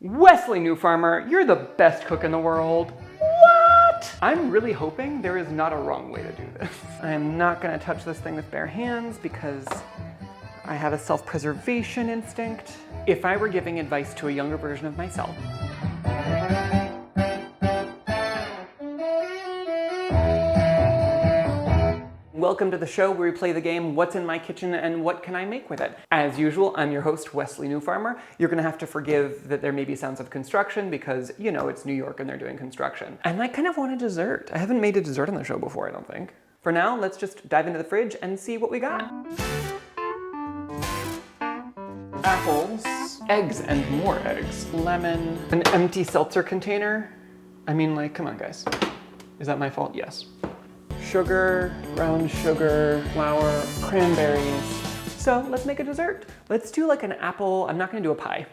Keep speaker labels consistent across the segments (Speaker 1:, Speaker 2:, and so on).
Speaker 1: Wesley New Farmer, you're the best cook in the world. What? I'm really hoping there is not a wrong way to do this. I'm not gonna touch this thing with bare hands because I have a self-preservation instinct. If I were giving advice to a younger version of myself, welcome to the show where we play the game, What's in My Kitchen and What Can I Make With It? As usual, I'm your host, Wesley New Farmer. You're gonna have to forgive that there may be sounds of construction because, you know, it's New York and they're doing construction. And I kind of want a dessert. I haven't made a dessert on the show before, I don't think. For now, let's just dive into the fridge and see what we got. Apples, eggs and more eggs, lemon, an empty seltzer container. I mean, like, come on guys. Is that my fault? Yes. Sugar, brown sugar, flour, cranberries. So let's make a dessert. Let's do like an apple, I'm not gonna do a pie.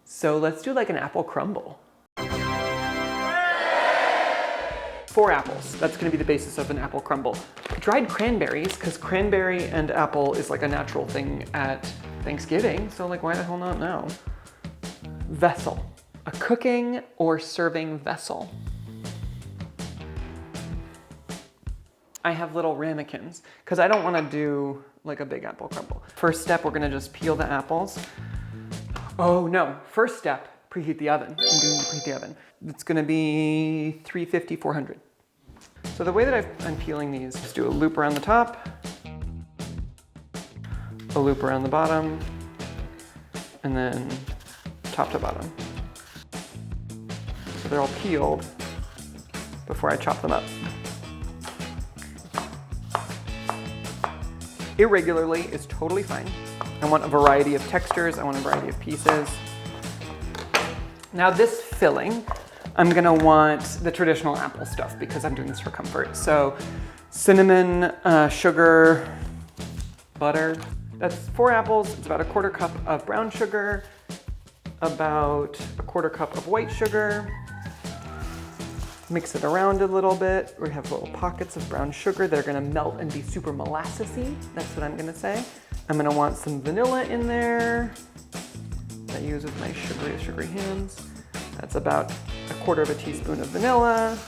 Speaker 1: So let's do like an apple crumble. 4 apples, that's gonna be the basis of an apple crumble. Dried cranberries, because cranberry and apple is like a natural thing at Thanksgiving, so like why the hell not now? Vessel, a cooking or serving vessel. I have little ramekins because I don't want to do like a big apple crumble. First step, we're gonna just peel the apples. Oh no, first step, preheat the oven. I'm going to preheat the oven. It's gonna be 350, 400. So the way that I'm peeling these, just do a loop around the top, a loop around the bottom, and then top to bottom. So they're all peeled before I chop them up. Irregularly is totally fine. I want a variety of textures, I want a variety of pieces. Now this filling, I'm gonna want the traditional apple stuff because I'm doing this for comfort. So cinnamon, sugar, butter. That's 4 apples, it's about a 1/4 cup of brown sugar, about a 1/4 cup of white sugar. Mix it around a little bit. We have little pockets of brown sugar that are gonna melt and be super molassesy. That's what I'm gonna say. I'm gonna want some vanilla in there. I use with my sugary hands. That's about a 1/4 teaspoon of vanilla.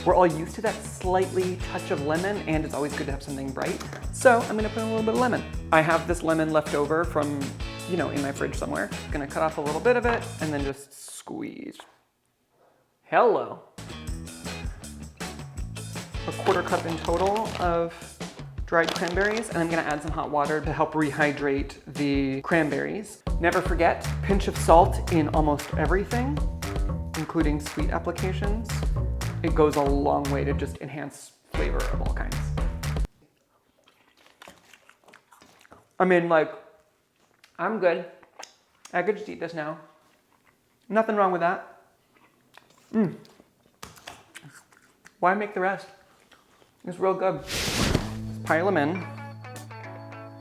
Speaker 1: We're all used to that slightly touch of lemon, and it's always good to have something bright. So I'm gonna put in a little bit of lemon. I have this lemon left over from, you know, in my fridge somewhere. I'm gonna cut off a little bit of it and then just squeeze. Hello. A 1/4 cup in total of dried cranberries, and I'm gonna add some hot water to help rehydrate the cranberries. Never forget, pinch of salt in almost everything, including sweet applications. It goes a long way to just enhance flavor of all kinds. I mean, like, I'm good. I could just eat this now. Nothing wrong with that. Why make the rest? It's real good. Just pile them in,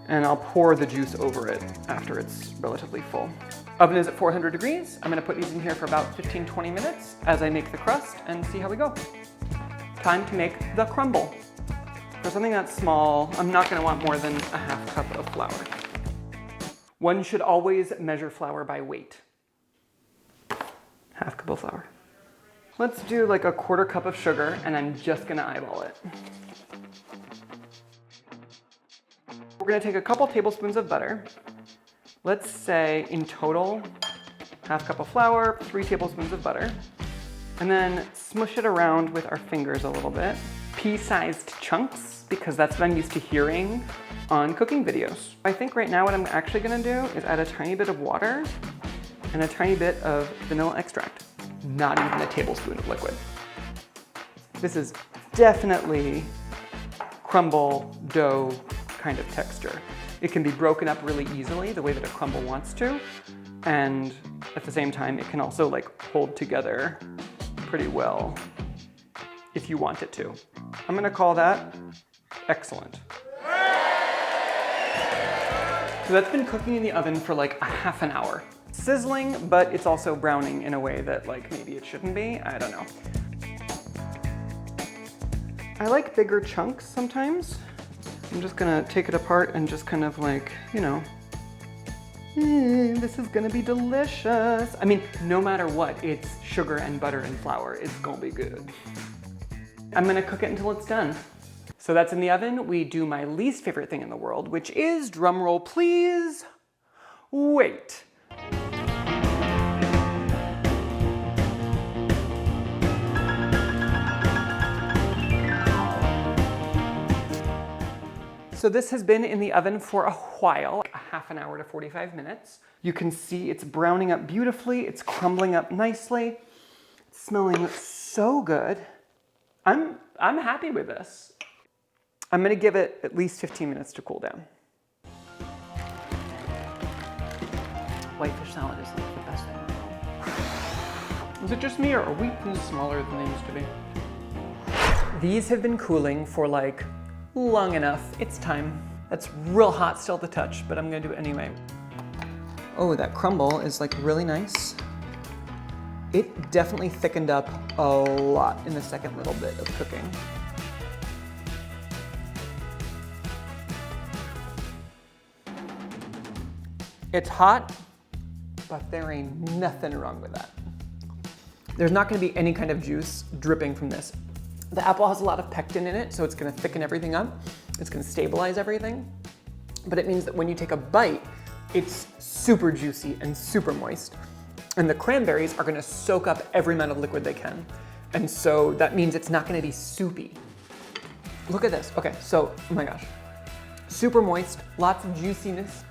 Speaker 1: and I'll pour the juice over it after it's relatively full. Oven is at 400 degrees. I'm gonna put these in here for about 15-20 minutes as I make the crust and see how we go. Time to make the crumble. For something that's small, I'm not gonna want more than a 1/2 cup of flour. One should always measure flour by weight. 1/2 cup of flour. Let's do like a 1/4 cup of sugar, and I'm just gonna eyeball it. We're gonna take a couple tablespoons of butter. Let's say in total, 1/2 cup of flour, 3 tablespoons of butter. And then smush it around with our fingers a little bit. Pea-sized chunks, because that's what I'm used to hearing on cooking videos. I think right now what I'm actually gonna do is add a tiny bit of water and a tiny bit of vanilla extract. Not even a tablespoon of liquid. This is definitely crumble dough kind of texture. It can be broken up really easily the way that a crumble wants to, and at the same time it can also like hold together pretty well if you want it to. I'm gonna call that excellent. So that's been cooking in the oven for like a 1/2 an hour. Sizzling, but it's also browning in a way that like maybe it shouldn't be, I don't know. I like bigger chunks sometimes. I'm just gonna take it apart and just kind of like, you know, This is gonna be delicious. I mean, no matter what, it's sugar and butter and flour. It's gonna be good. I'm gonna cook it until it's done. So that's in the oven. We do my least favorite thing in the world, which is, drum roll please, wait. So this has been in the oven for a while, a half an hour to 45 minutes. You can see it's browning up beautifully. It's crumbling up nicely. It's smelling so good. I'm happy with this. I'm gonna give it at least 15 minutes to cool down. Whitefish salad is like the best thing in the world. Is it just me, or are wheat smaller than they used to be? These have been cooling for like long enough. It's time. That's real hot still to touch, but I'm gonna do it anyway. Oh, that crumble is like really nice. It definitely thickened up a lot in the second little bit of cooking. It's hot, but there ain't nothing wrong with that. There's not gonna be any kind of juice dripping from this. The apple has a lot of pectin in it, so it's gonna thicken everything up. It's gonna stabilize everything. But it means that when you take a bite, it's super juicy and super moist. And the cranberries are gonna soak up every amount of liquid they can. And so that means it's not gonna be soupy. Look at this. Okay, so, oh my gosh. Super moist, lots of juiciness.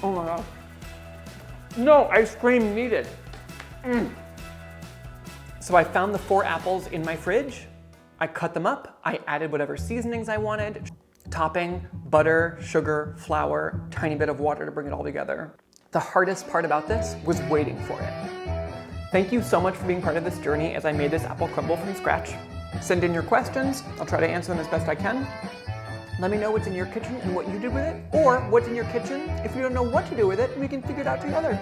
Speaker 1: Oh my gosh. No ice cream needed. So I found the 4 apples in my fridge. I cut them up. I added whatever seasonings I wanted. Topping, butter, sugar, flour, tiny bit of water to bring it all together. The hardest part about this was waiting for it. Thank you so much for being part of this journey as I made this apple crumble from scratch. Send in your questions. I'll try to answer them as best I can. Let me know what's in your kitchen and what you did with it, or what's in your kitchen if you don't know what to do with it, and we can figure it out together.